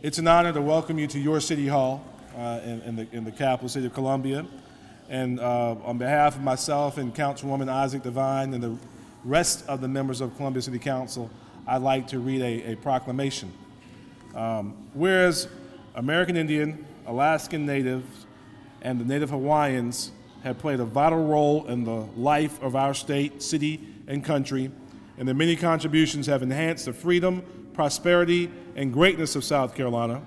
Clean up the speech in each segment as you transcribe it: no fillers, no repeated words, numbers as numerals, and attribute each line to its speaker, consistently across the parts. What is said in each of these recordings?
Speaker 1: It's an honor to welcome you to your City Hall in the capital city of Columbia. And on behalf of myself and Councilwoman Isaac Devine and the rest of the members of Columbia City Council, I'd like to read a proclamation. Whereas American Indian, Alaskan Natives, and the Native Hawaiians have played a vital role in the life of our state, city, and country, and their many contributions have enhanced the freedom, prosperity, and greatness of South Carolina.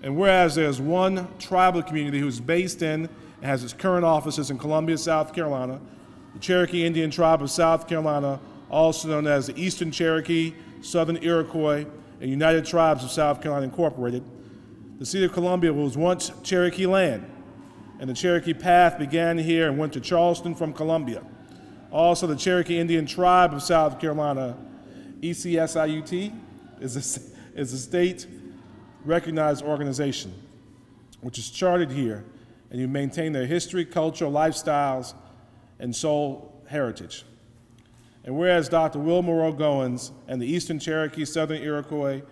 Speaker 1: And whereas there's one tribal community who's based in and has its current offices in Columbia, South Carolina, the Cherokee Indian Tribe of South Carolina, also known as the Eastern Cherokee, Southern Iroquois, and United Tribes of South Carolina Incorporated. The city of Columbia was once Cherokee land, and the Cherokee Path began here and went to Charleston from Columbia. Also, the Cherokee Indian Tribe of South Carolina, ECSIUT, is a state-recognized organization, which is chartered here, and you maintain their history, culture, lifestyles, and soul heritage. And whereas Dr. Wilmer Goins and the Eastern Cherokee, Southern Iroquois,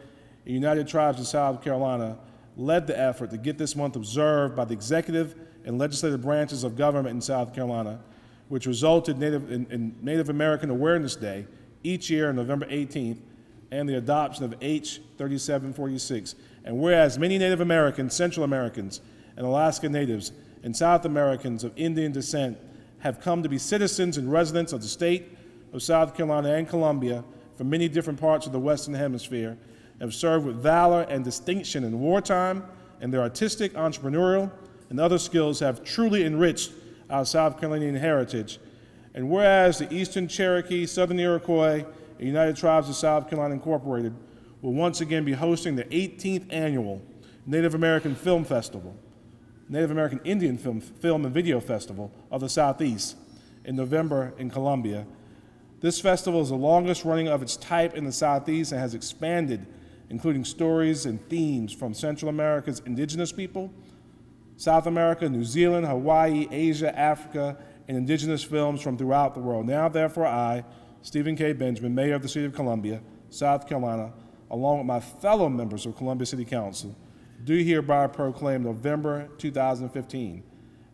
Speaker 1: and United Tribes of South Carolina led the effort to get this month observed by the executive and legislative branches of government in South Carolina, which resulted in Native American Awareness Day each year on November 18th, and the adoption of H. 3746. And whereas many Native Americans, Central Americans, and Alaska Natives, and South Americans of Indian descent have come to be citizens and residents of the state of South Carolina and Columbia from many different parts of the Western Hemisphere, have served with valor and distinction in wartime, and their artistic, entrepreneurial, and other skills have truly enriched our South Carolinian heritage. And whereas the Eastern Cherokee, Southern Iroquois, and United Tribes of South Carolina Incorporated will once again be hosting the 18th annual Native American Film Festival, Native American Indian Film and Video Festival of the Southeast in November in Columbia. This festival is the longest running of its type in the Southeast and has expanded, including stories and themes from Central America's indigenous people, South America, New Zealand, Hawaii, Asia, Africa, and indigenous films from throughout the world. Now, therefore, I, Stephen K. Benjamin, Mayor of the City of Columbia, South Carolina, along with my fellow members of Columbia City Council, do hereby proclaim November 2015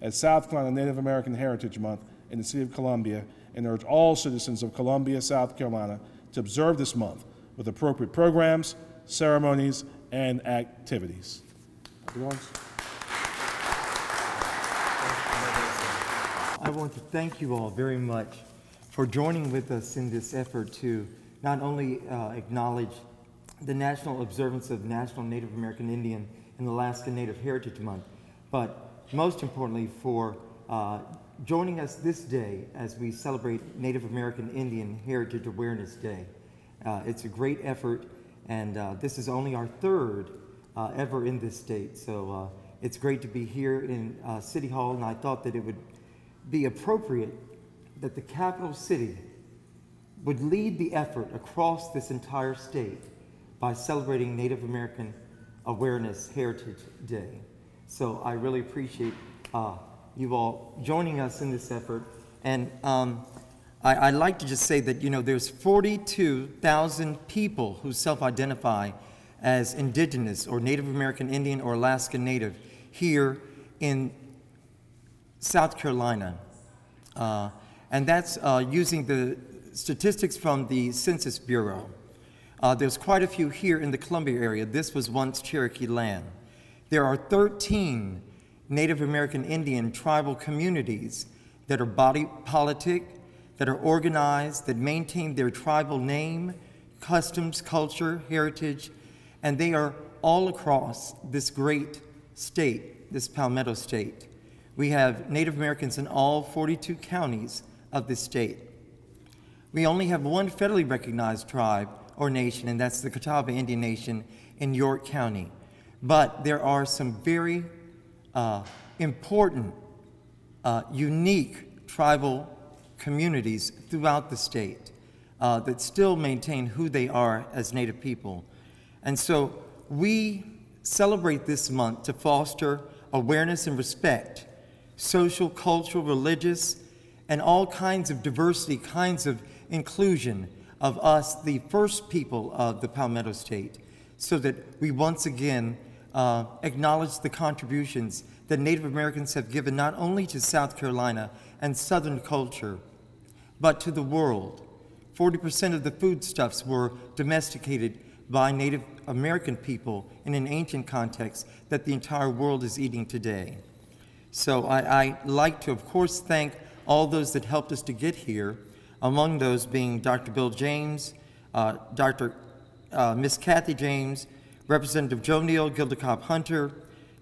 Speaker 1: as South Carolina Native American Heritage Month in the City of Columbia, and urge all citizens of Columbia, South Carolina to observe this month with appropriate programs, ceremonies, and activities.
Speaker 2: I want to thank you all very much for joining with us in this effort to not only acknowledge the national observance of National Native American Indian and Alaska Native Heritage Month, but most importantly for joining us this day as we celebrate Native American Indian Heritage Awareness Day. It's a great effort, and this is only our third ever in this state, so it's great to be here in City Hall, and I thought that it would be appropriate that the capital city would lead the effort across this entire state by celebrating Native American Awareness Heritage Day. So I really appreciate you all joining us in this effort. And I'd like to just say that, you know, there's 42,000 people who self-identify as indigenous or Native American Indian or Alaska Native here in South Carolina. And that's using the statistics from the Census Bureau. There's quite a few here in the Columbia area. This was once Cherokee land. There are 13 Native American Indian tribal communities that are body politic, that are organized, that maintain their tribal name, customs, culture, heritage, and they are all across this great state, this Palmetto State. We have Native Americans in all 42 counties of this state. We only have one federally recognized tribe or nation, and that's the Catawba Indian Nation in York County. But there are some very important, unique tribal communities throughout the state that still maintain who they are as Native people. And so we celebrate this month to foster awareness and respect, social, cultural, religious, and all kinds of diversity, kinds of inclusion of us, the first people of the Palmetto State. so that we once again acknowledge the contributions that Native Americans have given not only to South Carolina and Southern culture, but to the world. 40% of the foodstuffs were domesticated by Native American people in an ancient context that the entire world is eating today. So I like to, of course, thank all those that helped us to get here, among those being Dr. Bill James, Miss Kathy James, Representative Joe Neal, Gilda Cobb Hunter,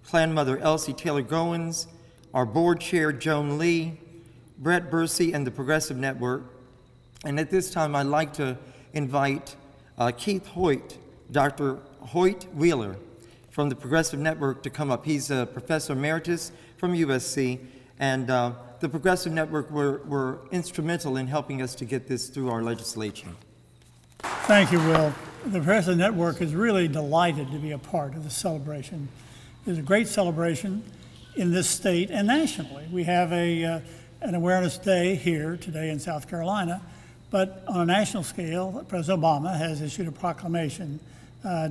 Speaker 2: Clan Mother Elsie Taylor Goins, our board chair Joan Lee, Brett Bursey, and the Progressive Network. And at this time, I'd like to invite Keith Hoyt, Dr. Hoyt Wheeler from the Progressive Network to come up. He's a professor emeritus from USC, and the Progressive Network were instrumental in helping us to get this through our legislation.
Speaker 3: Thank you, Will. The Progressive Network is really delighted to be a part of this celebration. It's a great celebration in this state and nationally. We have an Awareness Day here today in South Carolina, but on a national scale, President Obama has issued a proclamation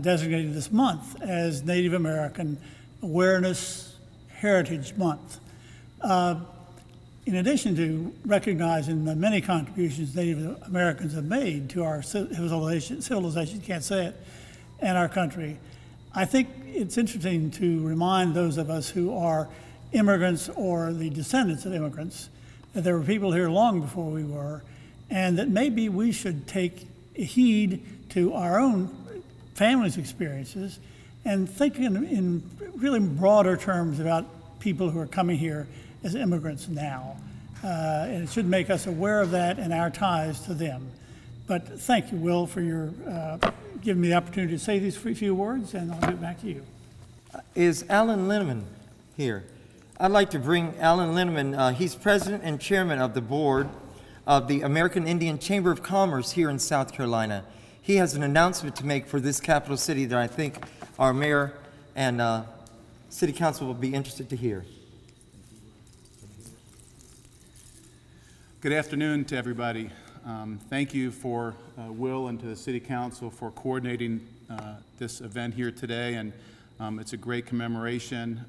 Speaker 3: designating this month as Native American Awareness Heritage Month. In addition to recognizing the many contributions Native Americans have made to our civilization, can't say it, and our country, I think it's interesting to remind those of us who are immigrants or the descendants of immigrants that there were people here long before we were, and that maybe we should take heed to our own family's experiences and think in really broader terms about people who are coming here as immigrants now. And it should make us aware of that and our ties to them. But thank you, Will, for your giving me the opportunity to say these few words, and I'll give it back to you.
Speaker 2: Is Alan Linneman here? I'd like to bring Alan Linneman. He's president and chairman of the board of the American Indian Chamber of Commerce here in South Carolina. He has an announcement to make for this capital city that I think our mayor and city council will be interested to hear.
Speaker 4: Good afternoon to everybody. Thank you for Will and to the City Council for coordinating this event here today, and it's a great commemoration.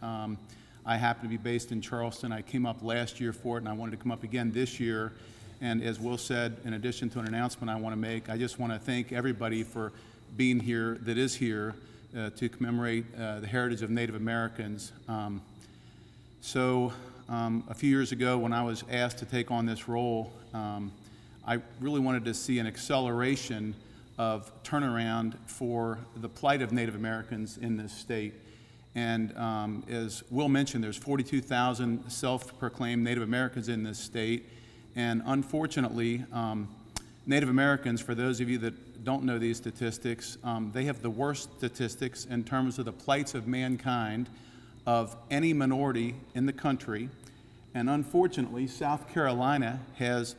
Speaker 4: I happen to be based in Charleston. I came up last year for it, and I wanted to come up again this year. And as Will said, in addition to an announcement I want to make, I just want to thank everybody for being here that is here to commemorate the heritage of Native Americans. A few years ago, when I was asked to take on this role, I really wanted to see an acceleration of turnaround for the plight of Native Americans in this state. And as Will mentioned, there's 42,000 self-proclaimed Native Americans in this state. And unfortunately, Native Americans, for those of you that don't know these statistics, they have the worst statistics in terms of the plights of mankind of any minority in the country. And unfortunately, South Carolina has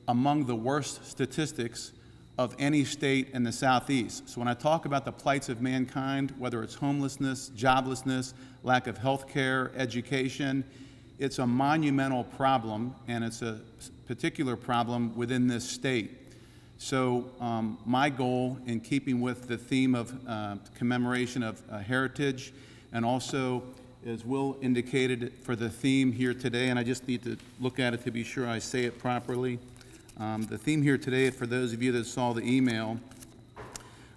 Speaker 4: among the worst statistics of any state in the Southeast. So when I talk about the plights of mankind, whether it's homelessness, joblessness, lack of health care, education, it's a monumental problem, and it's a particular problem within this state. So my goal, in keeping with the theme of commemoration of heritage, and also, as Will indicated, for the theme here today, and I just need to look at it to be sure I say it properly. The theme here today, for those of you that saw the email,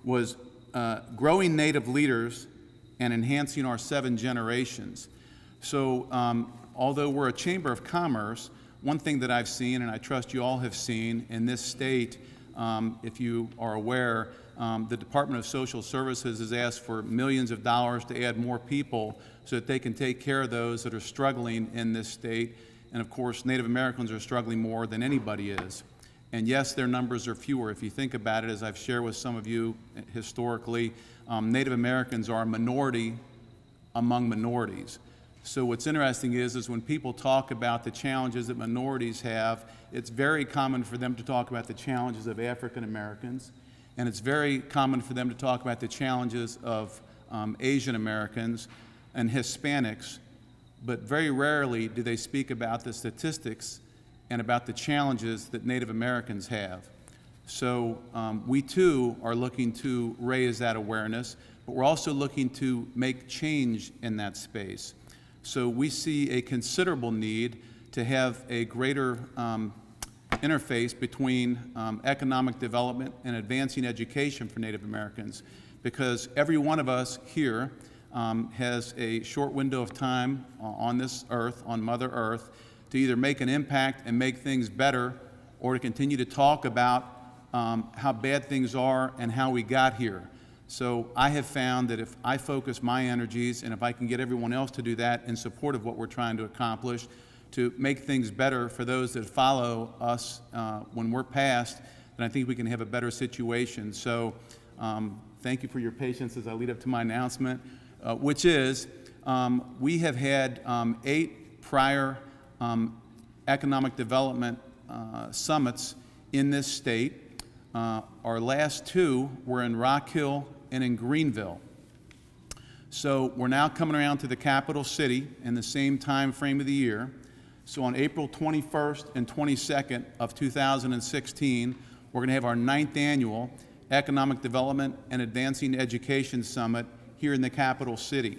Speaker 4: was growing Native leaders and enhancing our 7 generations. So although we're a Chamber of Commerce, one thing that I've seen, and I trust you all have seen in this state, if you are aware, the Department of Social Services has asked for millions of dollars to add more people so that they can take care of those that are struggling in this state. And of course, Native Americans are struggling more than anybody is. And yes, their numbers are fewer. If you think about it, as I've shared with some of you historically, Native Americans are a minority among minorities. So what's interesting is when people talk about the challenges that minorities have, it's very common for them to talk about the challenges of African Americans, and it's very common for them to talk about the challenges of Asian Americans and Hispanics, but very rarely do they speak about the statistics and about the challenges that Native Americans have. So we too are looking to raise that awareness, but we're also looking to make change in that space. So we see a considerable need to have a greater interface between economic development and advancing education for Native Americans, because every one of us here has a short window of time on this earth, on Mother Earth, to either make an impact and make things better, or to continue to talk about how bad things are and how we got here. So I have found that if I focus my energies, and if I can get everyone else to do that in support of what we're trying to accomplish, to make things better for those that follow us when we're passed, then I think we can have a better situation. So thank you for your patience as I lead up to my announcement, which is we have had 8 prior economic development summits in this state. Our last 2 were in Rock Hill and in Greenville. So we're now coming around to the capital city in the same time frame of the year. So on April 21st and 22nd of 2016, we're going to have our 9th annual Economic Development and Advancing Education Summit here in the capital city.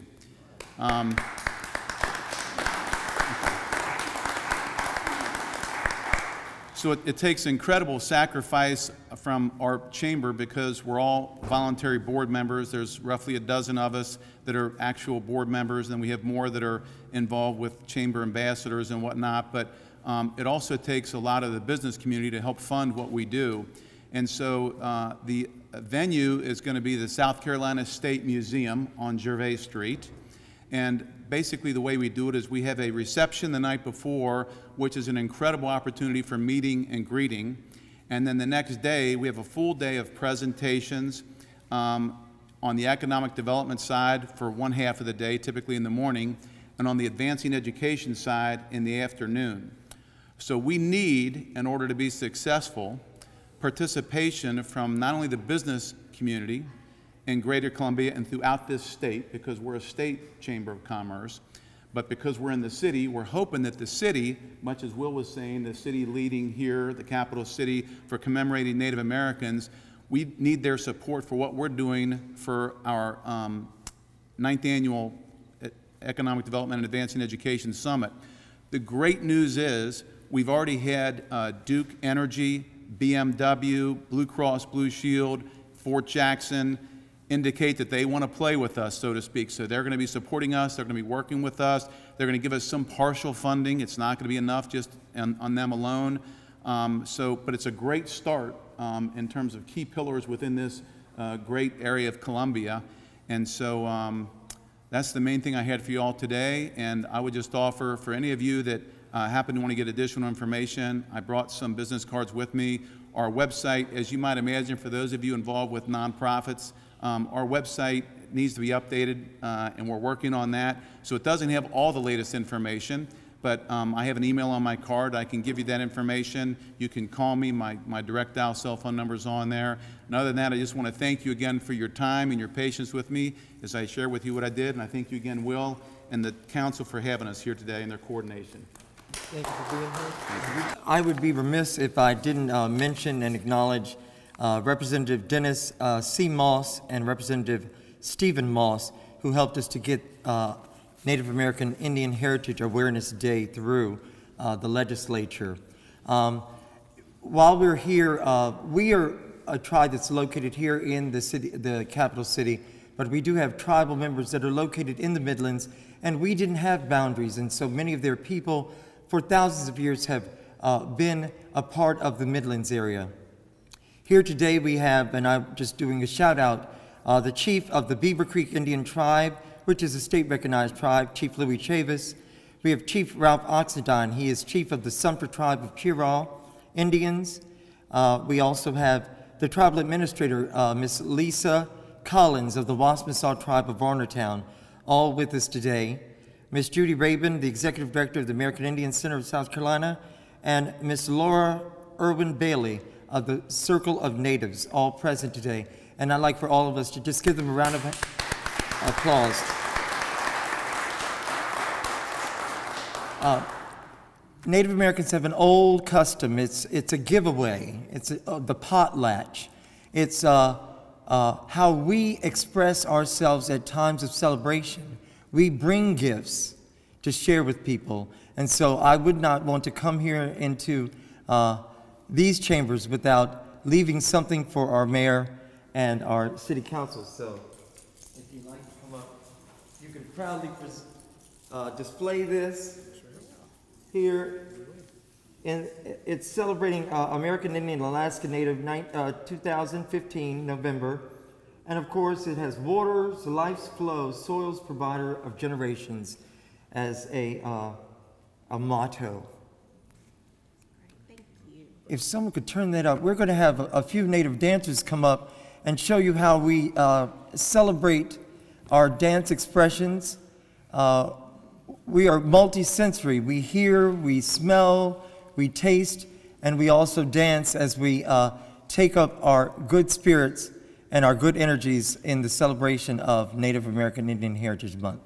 Speaker 4: So it takes incredible sacrifice from our chamber, because we're all voluntary board members. There's roughly a dozen of us that are actual board members, and we have more that are involved with chamber ambassadors and whatnot. But it also takes a lot of the business community to help fund what we do. And so the venue is going to be the South Carolina State Museum on Gervais Street. And basically the way we do it is we have a reception the night before, which is an incredible opportunity for meeting and greeting. And then the next day, we have a full day of presentations on the economic development side for one half of the day, typically in the morning, and on the advancing education side in the afternoon. So we need, in order to be successful, participation from not only the business community in Greater Columbia and throughout this state, because we're a state chamber of commerce, but because we're in the city, we're hoping that the city, much as Will was saying, the city leading here, the capital city, for commemorating Native Americans, we need their support for what we're doing for our 9th annual Economic Development and Advancing Education Summit. The great news is we've already had Duke Energy, BMW, Blue Cross Blue Shield, Fort Jackson, indicate that they want to play with us, so to speak. So they're going to be supporting us, they're going to be working with us, they're going to give us some partial funding. It's not going to be enough just on them alone. But it's a great start in terms of key pillars within this great area of Columbia. And so that's the main thing I had for you all today. And I would just offer, for any of you that happen to want to get additional information, I brought some business cards with me. Our website, as you might imagine, for those of you involved with nonprofits, our website needs to be updated, and we're working on that. So it doesn't have all the latest information, but I have an email on my card. I can give you that information. You can call me. My direct dial cell phone number is on there. And other than that, I just want to thank you again for your time and your patience with me as I share with you what I did. And I thank you again, Will, and the council for having us here today and their coordination.
Speaker 2: Thank you for being here. I would be remiss if I didn't mention and acknowledge Representative Dennis C. Moss and Representative Stephen Moss, who helped us to get Native American Indian Heritage Awareness Day through the legislature. While we're here, we are a tribe that's located here in the city, the capital city, but we do have tribal members that are located in the Midlands, and we didn't have boundaries, and so many of their people for thousands of years have been a part of the Midlands area. Here today we have, and I'm just doing a shout out, the chief of the Beaver Creek Indian Tribe, which is a state-recognized tribe, Chief Louis Chavis. We have Chief Ralph Oxendine. He is chief of the Sumter Tribe of Chiraw Indians. We also have the tribal administrator, Miss Lisa Collins of the Waspinasaw Tribe of Varnertown, all with us today. Miss Judy Rabin, the executive director of the American Indian Center of South Carolina, and Miss Laura Irwin Bailey of the Circle of Natives, all present today. And I'd like for all of us to just give them a round of applause. Native Americans have an old custom. It's a giveaway. It's the potlatch. It's how we express ourselves at times of celebration. We bring gifts to share with people. And so I would not want to come here into these chambers without leaving something for our mayor and our city council. So if you'd like to come up, you can proudly display this here. And it's celebrating American Indian Alaska Native 2015, November. And of course, it has waters, life's flow, soil's provider of generations as a motto.
Speaker 5: Thank you.
Speaker 2: If someone could turn that up, we're going to have a few Native dancers come up and show you how we celebrate our dance expressions. We are multi-sensory. We hear, we smell, we taste, and we also dance as we take up our good spirits and our good energies in the celebration of Native American Indian Heritage Month.